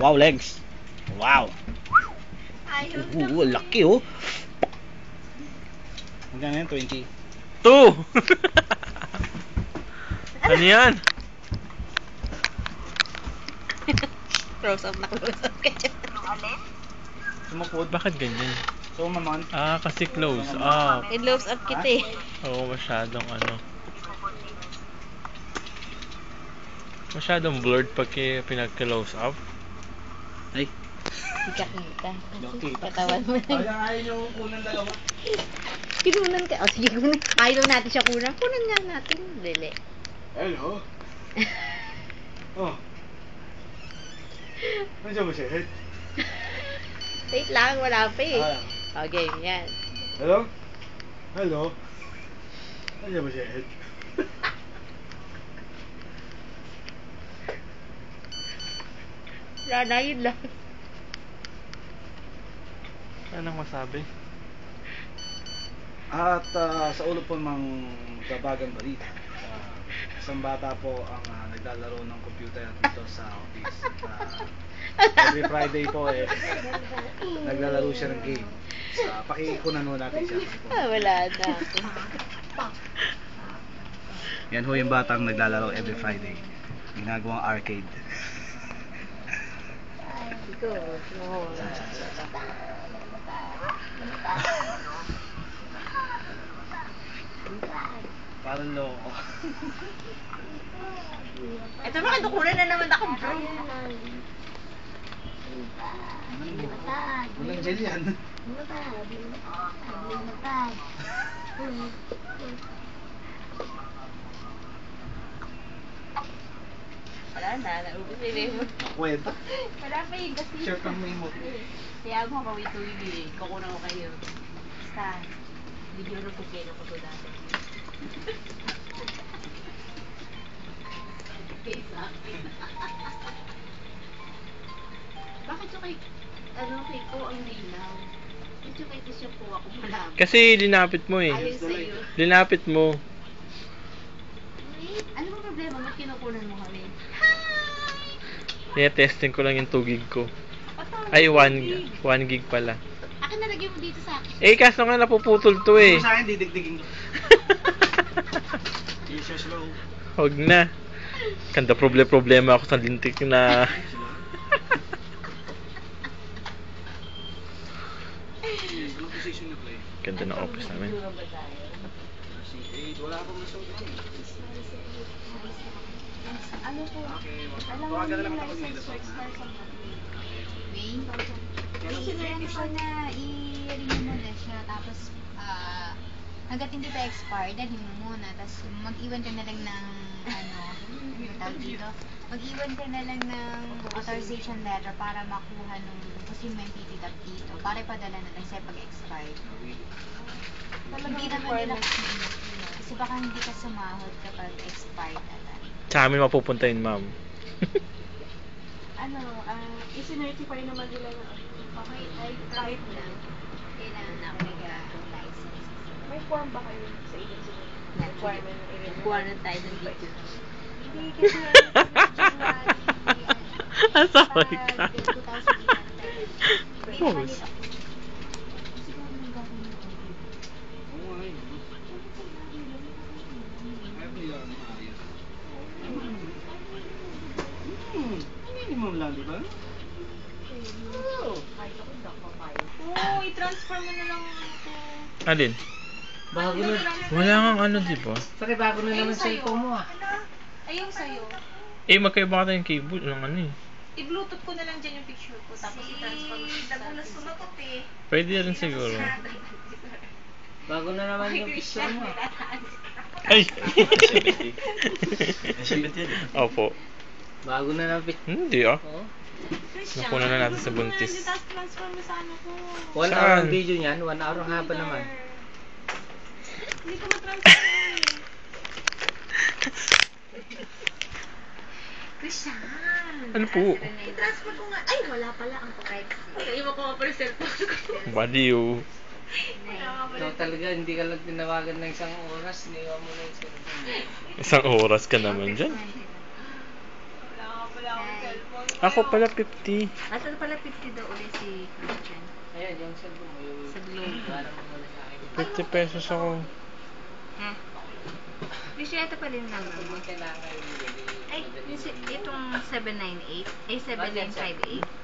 Wow, legs. Wow. Laki oh. Magkano yan? 20. 2! Ano yan? Close up na close up ka dyan. Sumupod. Bakit ganyan? So, mamon. Kasi close up. I-close up kita eh. Oo, masyadong ano. Masyadong blurred pag pinag-close up. Ay. Hindi ka kita. Okay. Katawan mo na. Ayaw nyo kunan dalawa. Kinunan ka. O sige, kunan. Ayaw natin siya kunan. Kunan nga natin. Dili. Hello. Oh. Nandiyan mo siya, head? Wait lang, wala pa eh. Okay, yan. Hello? Hello? Nandiyan mo siya, head? Wala na, yun lang. Anong masabi? At sa ulo po ng babagang balita, isang bata po ang naglalaro ng computer dito sa office. Every Friday po naglalaro siya ng game. Pakikunan mo natin siya. Wala na. Yan ho yung batang naglalaro every Friday. Ginagawang arcade. Parang loko. Ito mga dukunan na naman ako, bro. Walang gel yan. Wala na, naubos na yung remote. Kwenta. Wala pa yung kasi. Shirt ang may mo. Kaya mo kawituin eh. Kukunan ko kayo. Basta, hindi nyo nung kukyeno ko to dati. Bakit yung kay, kay ko ang linaw? Bakit yung kay Chris yung kuha ko malapit? Kasi linapit mo eh. Ayun sa'yo. Linapit mo. Wait, ano ba problema? Ba't kinukunan mo kami? Testing ko lang yung 2 gig ko. Ay, 1 gig pala. Akin nalagyan mo dito sa akin. Kaso nga napuputol to eh. Sa akin, didikdikin ko. Isya slow. Huwag na. Kanda problema ako sa lintik na... Ganda ng office namin. Wala akong masuot ito. Ano po? Alam mo yung license for stars ang Wayne? Sinurang ko na i-renew mo na siya, tapos hanggat hindi pa expired, dalhin mo muna, tapos mag-iwan ka na lang ng tawag dito, mag-iwan ka na lang ng authorization letter para makuha nung kasi may PTW dito, para ipadala na lang sa'yo pag-expired. Hindi naman nila kasi baka hindi ka sumahod kapag expired na lang. Sa amin mapupunta yun, ma'am. Isi-notify naman nila na okay, ay kahit na kailangan na mag-license. May form ba kayo sa agency? Requirement ng i-renew? Kuha na tayo ng video. Hindi kasi Asaway ka. January Minimum lang, di ba? Oo, i-transfer mo na lang ito. Alin? Bago na. Wala kang di ba? Pare, bago na naman sa ikaw mo Ayun sa'yo. Magkaiba ka tayong cable ng I-bluetooth ko na lang dyan yung picture ko, tapos i-transfer mo siya sa sumagot eh. Pwede rin siguro. Bago na naman yung picture mo. Ay! Opo. Bago na naman picture. Hindi Nakuha na natin sa buntis. Tapos transfer mo sa ano ko. 1 hour ang video niyan, 1 hour ang haba naman. Hindi ko matransfer eh. Christian! Ano po? I-transfer ko nga. Ay, wala pala ang privacy. Iwan ko nga pala cellphone ko. Baliw. So talaga, hindi ka lang tinawagan ng 1 oras, niwa mo na yung cellphone. 1 oras ka naman dyan. Wala nga pala akong cellphone. Ako pala 50. Asa pala 50 daw ulit si Christian? Ayan, yung cellphone mo. Yung Sa Globe. wala mo muna sa akin. 50 pesos ako. Ha? Christian, ito pala yung number mo. Kailangan Ay, itong 798. Ay, 7958.